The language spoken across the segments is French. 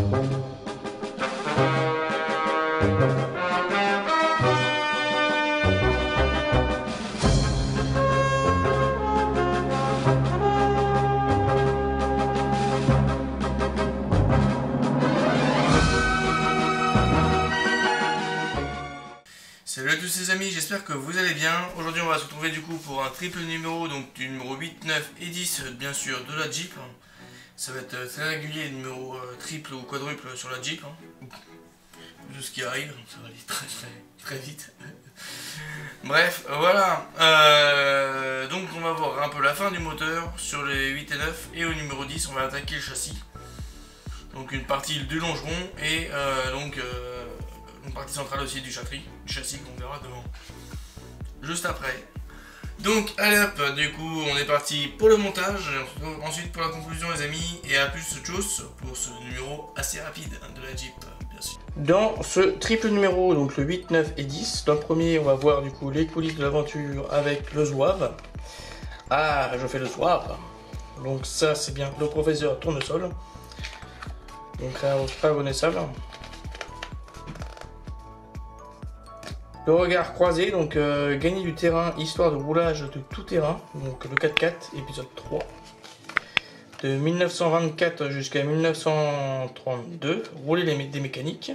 Salut à tous les amis, j'espère que vous allez bien. Aujourd'hui on va se retrouver du coup pour un triple numéro, donc du numéro 8, 9 et 10 bien sûr de la Jeep. Ça va être très régulier, numéro triple ou quadruple sur la Jeep. Tout ce qui arrive, ça va aller très vite. Bref, voilà. Donc on va voir un peu la fin du moteur sur les 8 et 9. Et au numéro 10 on va attaquer le châssis. Donc une partie du longeron et une partie centrale aussi du châssis qu'on verra devant juste après. Donc allez hop, du coup on est parti pour le montage, ensuite pour la conclusion les amis, et à plus de choses pour ce numéro assez rapide de la Jeep bien sûr. Dans ce triple numéro, donc le 8, 9 et 10, dans le premier on va voir du coup les coulisses de l'aventure avec le zouave. Ah, je fais le zouave. Donc ça c'est bien le professeur Tournesol. Donc là pas reconnaissable. Le regard croisé, donc gagner du terrain, histoire de roulage de tout terrain, donc le 4x4, épisode 3. De 1924 jusqu'à 1932, rouler des mécaniques.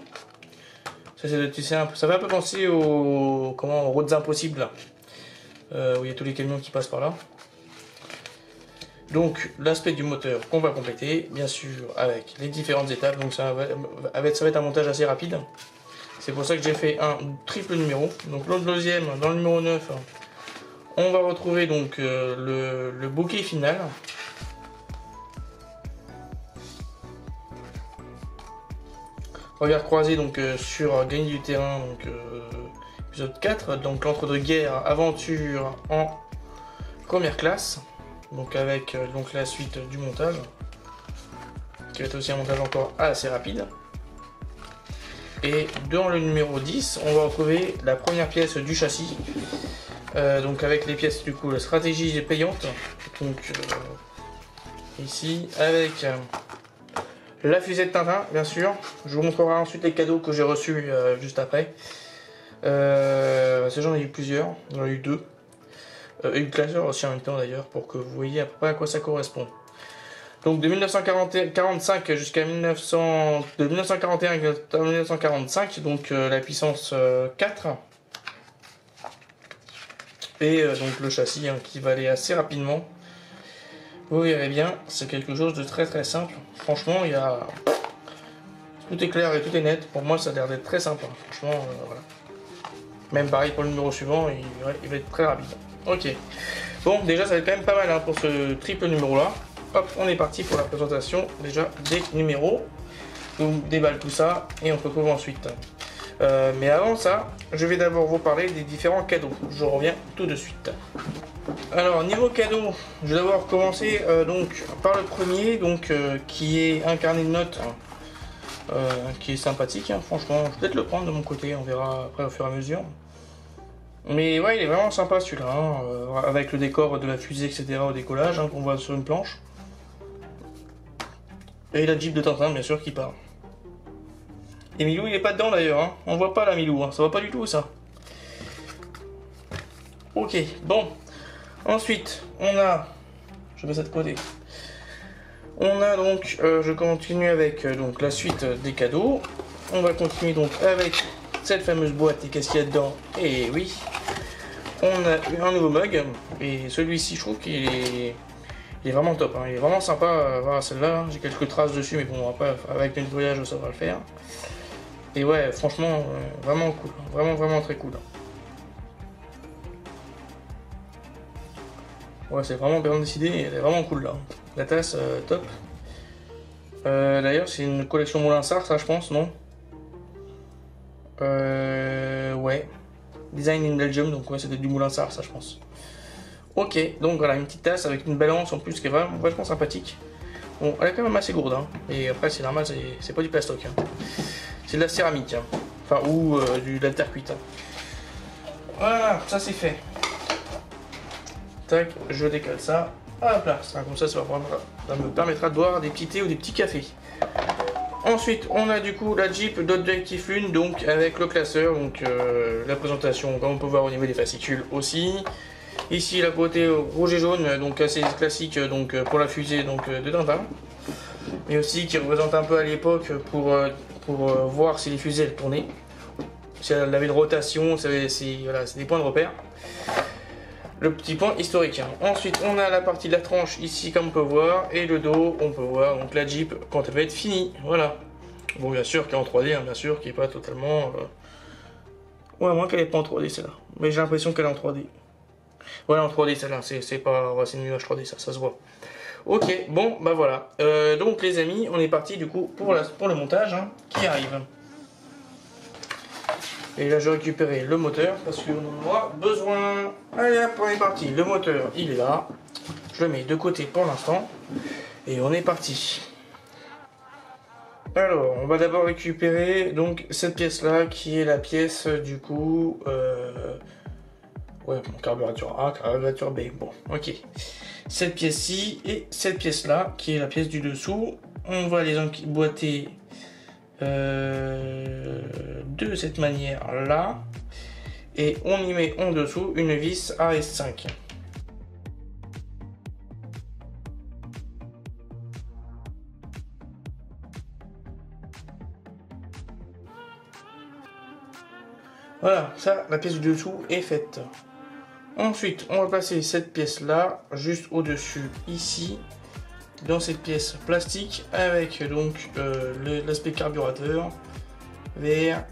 Ça fait un peu penser aux routes impossibles, où il y a tous les camions qui passent par là. Donc l'aspect du moteur qu'on va compléter, bien sûr, avec les différentes étapes, donc ça va être un montage assez rapide. C'est pour ça que j'ai fait un triple numéro. Donc l'autre deuxième, dans le numéro 9, on va retrouver donc le bouquet final. Regard croisé donc sur gagner du terrain, donc épisode 4, donc l'entre-deux-guerres, aventure en première classe. Donc avec donc la suite du montage, qui va être aussi un montage encore assez rapide. Et dans le numéro 10, on va retrouver la première pièce du châssis. Donc avec les pièces du coup, la stratégie payante. Donc ici, avec la fusée de Tintin, bien sûr. Je vous montrerai ensuite les cadeaux que j'ai reçus juste après. J'en ai eu plusieurs, j'en ai eu deux. Et une classeur aussi en même temps d'ailleurs, pour que vous voyez à peu près à quoi ça correspond. Donc de 1945 jusqu'à 1941 à 1945, donc la puissance 4. Et donc le châssis qui va aller assez rapidement. Vous verrez bien, c'est quelque chose de très simple. Franchement, tout est clair et tout est net. Pour moi, ça a l'air d'être très simple. Franchement, voilà. Même pareil pour le numéro suivant, il va être très rapide. Ok. Bon, déjà, ça va être quand même pas mal pour ce triple numéro-là. Hop, on est parti pour la présentation déjà des numéros. Donc déballe tout ça et on se retrouve ensuite. Mais avant ça, je vais d'abord vous parler des différents cadeaux. Je reviens tout de suite. Alors niveau cadeaux, je vais d'abord commencer donc par le premier, donc qui est un carnet de notes, qui est sympathique. Franchement, je vais peut-être le prendre de mon côté. On verra après au fur et à mesure. Mais ouais, il est vraiment sympa celui-là, avec le décor de la fusée, etc. au décollage, qu'on voit sur une planche. Et la Jeep de Tintin, bien sûr, qui part. Et Milou, il est pas dedans d'ailleurs, on voit pas la Milou, ça va pas du tout ça. Ok, bon. Ensuite, on a... Je mets ça de côté. On a donc, je continue avec donc la suite des cadeaux. On va continuer donc avec cette fameuse boîte et qu'est-ce qu'il y a dedans. Et oui, on a un nouveau mug. Et celui-ci, je trouve qu'il est... Il est vraiment top, il est vraiment sympa. Voilà, celle-là, j'ai quelques traces dessus, mais bon, après, avec le nettoyage, ça va le faire. Et ouais, franchement, vraiment cool, vraiment très cool. Ouais, c'est vraiment bien décidé, elle est vraiment cool là. La tasse, top. D'ailleurs, c'est une collection Moulin-Sarr, ça, je pense, non? Ouais. Design in Belgium, donc ouais, c'était du Moulin-Sarr, ça, je pense. Ok, donc voilà, une petite tasse avec une balance en plus qui est vraiment vachement sympathique. Bon, elle est quand même assez lourde, et après c'est normal, c'est pas du plastoc. C'est de la céramique, enfin, ou de la terre cuite. Voilà, ça c'est fait. Tac, je décale ça. Hop là, comme ça me permettra de boire des petits thés ou des petits cafés. Ensuite, on a du coup la Jeep d'Objectif Lune, donc avec le classeur, donc la présentation, comme on peut voir au niveau des fascicules aussi. Ici, la côté rouge et jaune, donc assez classique, donc pour la fusée donc de Tintin, mais aussi qui représente un peu à l'époque pour voir si les fusées elles tournaient, si elle avait une rotation, voilà, c'est des points de repère. Le petit point historique. Ensuite, on a la partie de la tranche ici, comme on peut voir, et le dos, on peut voir donc la Jeep quand elle va être finie. Voilà. Bon, bien sûr, qui est en 3D, hein, bien sûr, qui est pas totalement. Ouais, à moins qu'elle est pas en 3D celle-là. Mais j'ai l'impression qu'elle est en 3D. Ouais, en 3D celle-là, c'est pas. Ouais, c'est une image 3D, ça se voit. Ok, bon, bah voilà. Donc, les amis, on est parti du coup pour le montage hein, qui arrive. Et là, je vais récupérer le moteur parce qu'on en aura besoin. Allez hop, on est parti. Le moteur, il est là. Je le mets de côté pour l'instant. Et on est parti. Alors, on va d'abord récupérer donc cette pièce-là qui est la pièce du coup. Ouais, bon, carburateur A, carburateur B. Bon, ok. Cette pièce-ci et cette pièce-là qui est la pièce du dessous. On va les emboîter. De cette manière là et on y met en dessous une vis AS5. Voilà, ça la pièce du dessous est faite. Ensuite on va passer cette pièce là juste au dessus ici dans cette pièce plastique avec donc l'aspect carburateur vers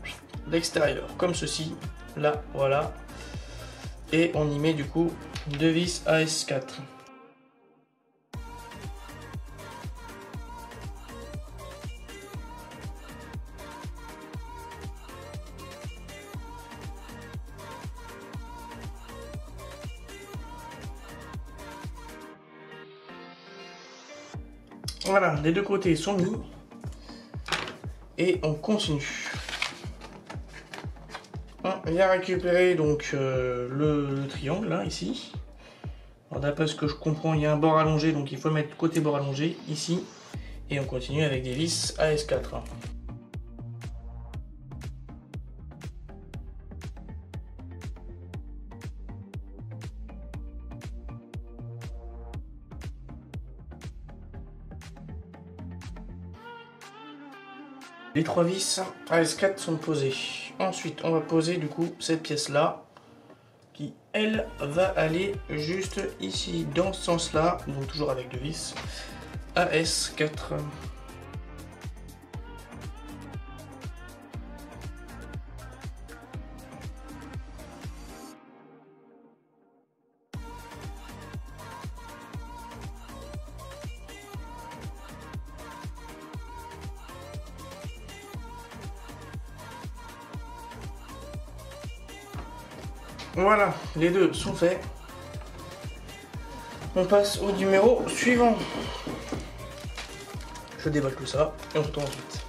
l'extérieur comme ceci là, voilà, et on y met du coup deux vis AS4. Voilà, les deux côtés sont mis et on continue. On vient récupérer donc le triangle là ici. D'après ce que je comprends, il y a un bord allongé, donc il faut le mettre côté bord allongé ici. Et on continue avec des vis AS4. Les trois vis AS4 sont posées. Ensuite, on va poser du coup cette pièce là, qui elle va aller juste ici dans ce sens là, donc toujours avec deux vis AS4. Voilà, les deux sont faits. On passe au numéro suivant. Je déballe tout ça et on retourne ensuite.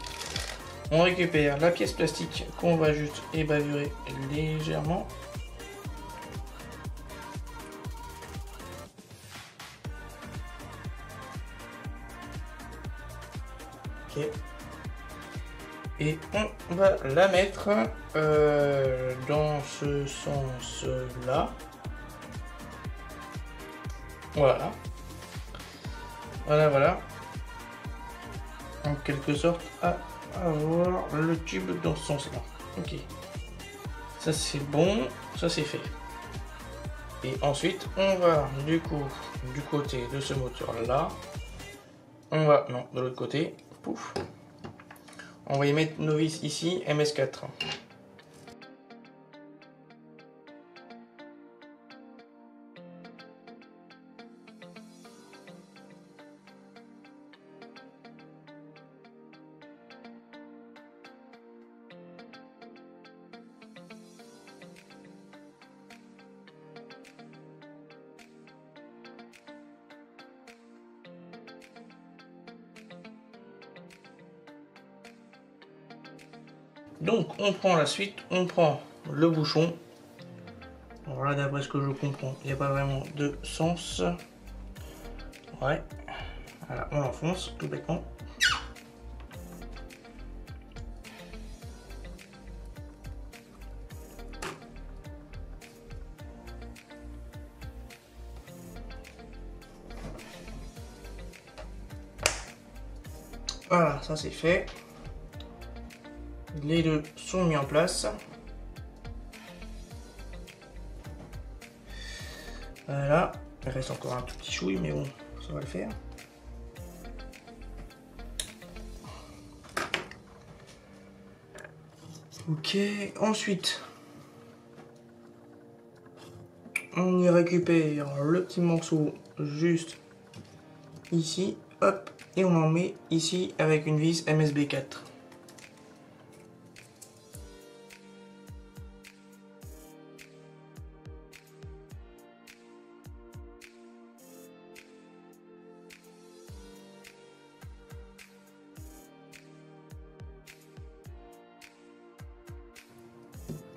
On récupère la pièce plastique qu'on va juste ébavurer légèrement. Ok. Et on va la mettre dans ce sens-là. Voilà. Voilà, voilà. En quelque sorte, à avoir le tube dans ce sens-là. Ok. Ça c'est bon, ça c'est fait. Et ensuite, on va du coup, du côté de ce moteur-là, on va, non, de l'autre côté, pouf. On va y mettre nos vis ici, MS4. Donc on prend la suite, on prend le bouchon. Alors là, d'après ce que je comprends, il n'y a pas vraiment de sens. Ouais. Voilà, on enfonce tout bêtement. Voilà, ça c'est fait. Les deux sont mis en place. Voilà, il reste encore un tout petit chouille, mais bon, ça va le faire. Ok, ensuite, on y récupère le petit morceau juste ici, hop, et on en met ici avec une vis MSB4.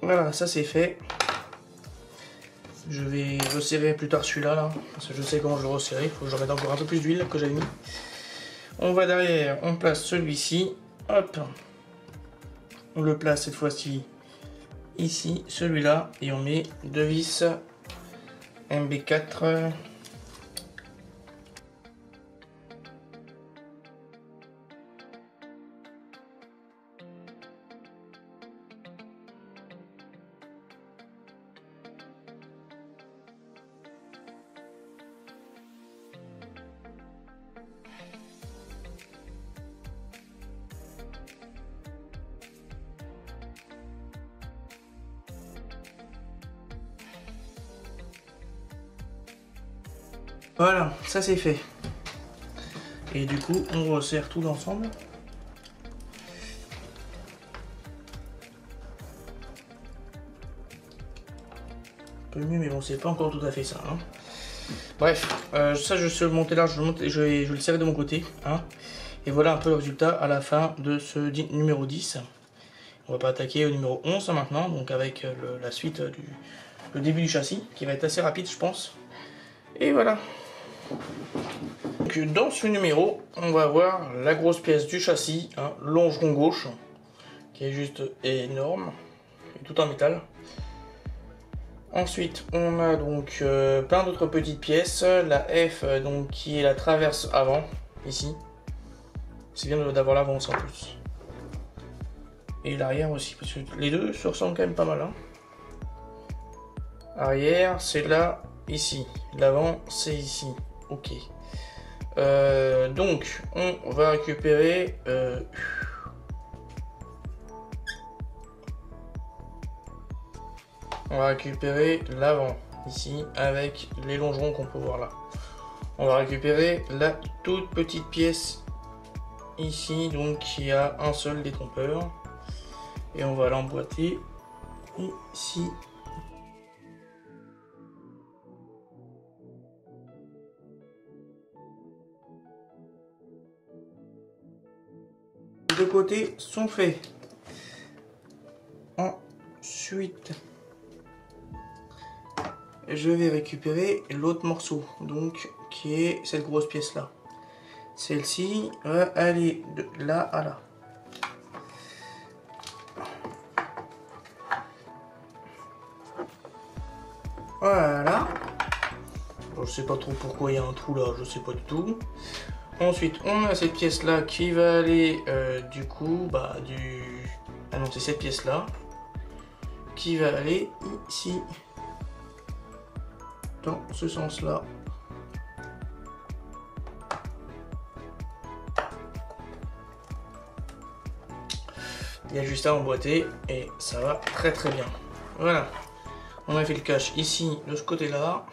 Voilà, ça c'est fait. Je vais resserrer plus tard celui-là, là, parce que je sais comment je le resserrer. Il faut que je remette encore un peu plus d'huile que j'avais mis. On va derrière, on place celui-ci. Hop. On le place cette fois-ci ici, celui-là. Et on met deux vis MB4. Voilà, ça c'est fait. Et du coup, on resserre tout l'ensemble. Un peu mieux, mais bon, c'est pas encore tout à fait ça. Hein. Bref, ça je sais le monter là, je vais le serrer de mon côté. Hein. Et voilà un peu le résultat à la fin de ce numéro 10. On va pas attaquer au numéro 11 maintenant, donc avec la suite le début du châssis, qui va être assez rapide je pense. Et voilà. Donc, dans ce numéro, on va avoir la grosse pièce du châssis, hein, longeron gauche, qui est juste énorme, et tout en métal. Ensuite, on a donc plein d'autres petites pièces, la F donc qui est la traverse avant, ici. C'est bien d'avoir l'avance en plus. Et l'arrière aussi, parce que les deux se ressemblent quand même pas mal. Hein. Arrière, c'est là, ici. L'avant, c'est ici. Ok. Donc, on va récupérer... on va récupérer l'avant, ici, avec les longerons qu'on peut voir là. On va récupérer la toute petite pièce, ici, donc qui a un seul détrompeur. Et on va l'emboîter ici. Les deux côtés sont faits. Ensuite, je vais récupérer l'autre morceau, donc qui est cette grosse pièce là. Celle-ci va aller de là à là. Voilà. Bon, je sais pas trop pourquoi il y a un trou là, je sais pas du tout. Ensuite, on a cette pièce là qui va aller du coup, ah non, c'est cette pièce là qui va aller ici, dans ce sens là. Il y a juste à emboîter et ça va très très bien. Voilà, on a fait le cache ici de ce côté là.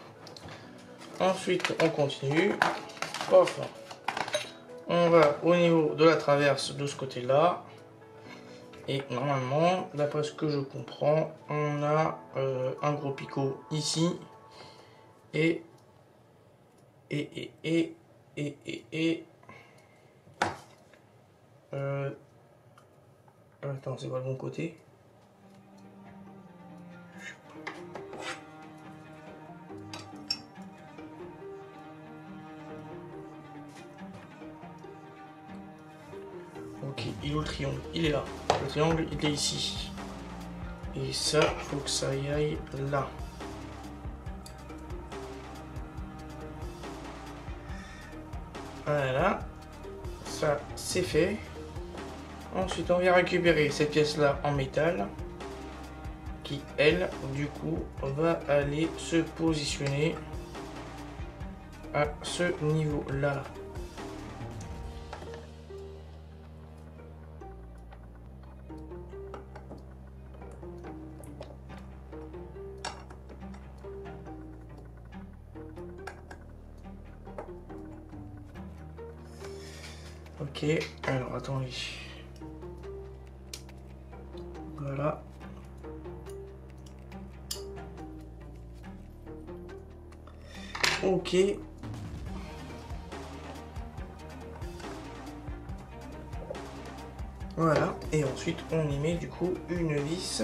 Ensuite, on continue. Pof. On va au niveau de la traverse de ce côté là. Et normalement, d'après ce que je comprends, on a un gros picot ici. Attends, c'est pas le bon côté. Ok, il est où le triangle? Il est là. Le triangle, il est ici. Et ça, faut que ça y aille là. Voilà. ça c'est fait. Ensuite, on vient récupérer cette pièce-là en métal qui, elle, du coup, va aller se positionner à ce niveau-là. Ok, alors attendez. Voilà. Ok. Voilà. Et ensuite, on y met du coup une vis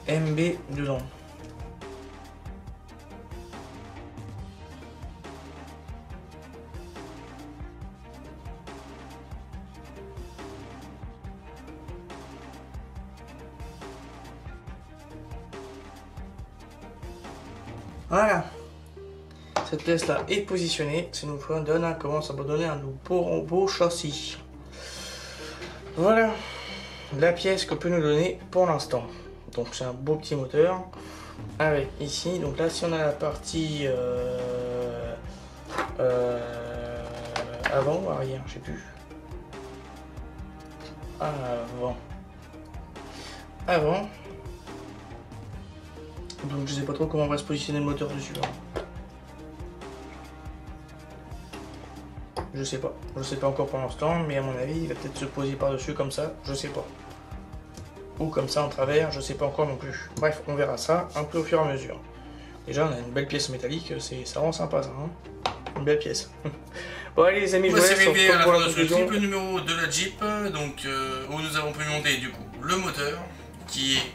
MB dedans. Voilà. Cette pièce là est positionnée. Ça nous donne comment ça va donner un beau châssis. Voilà la pièce que peut nous donner pour l'instant. Donc c'est un beau petit moteur avec ici. Donc là si on a la partie avant ou arrière, je sais plus. Avant. Donc je sais pas trop comment on va se positionner le moteur dessus. Je sais pas encore pour l'instant, mais à mon avis il va peut-être se poser par dessus comme ça, je sais pas. Ou comme ça en travers, je sais pas encore non plus. Bref, on verra ça un peu au fur et à mesure. Déjà on a une belle pièce métallique, ça rend sympa ça, hein, une belle pièce. Bon allez les amis, je vous laisse arrivé à la fin de ce triple numéro de la Jeep, donc où nous avons pu monter du coup le moteur, qui est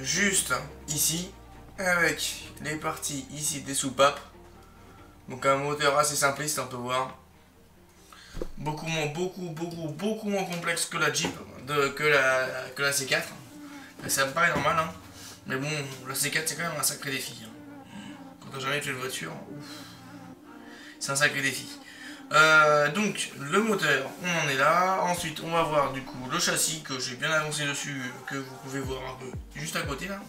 juste ici, avec les parties ici des soupapes. Donc un moteur assez simpliste, on peut voir. Beaucoup moins complexe que la Jeep, que la C4. Ça me paraît normal, hein. Mais bon, la C4 c'est quand même un sacré défi. Hein. Quand on n'a jamais fait de voiture, c'est un sacré défi. Donc le moteur, on en est là. Ensuite on va voir du coup le châssis que j'ai bien avancé dessus, que vous pouvez voir un peu juste à côté là.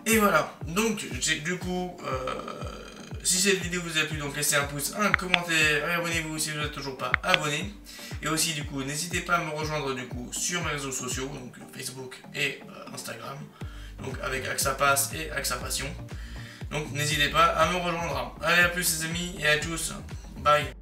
Et voilà, donc du coup si cette vidéo vous a plu, donc laissez un pouce, un commentaire et abonnez-vous si vous n'êtes toujours pas abonné. Et aussi du coup n'hésitez pas à me rejoindre du coup sur mes réseaux sociaux, donc Facebook et Instagram, donc avec Axapass et Axapassion. Donc n'hésitez pas à me rejoindre. Allez, à plus les amis et à tous, bye.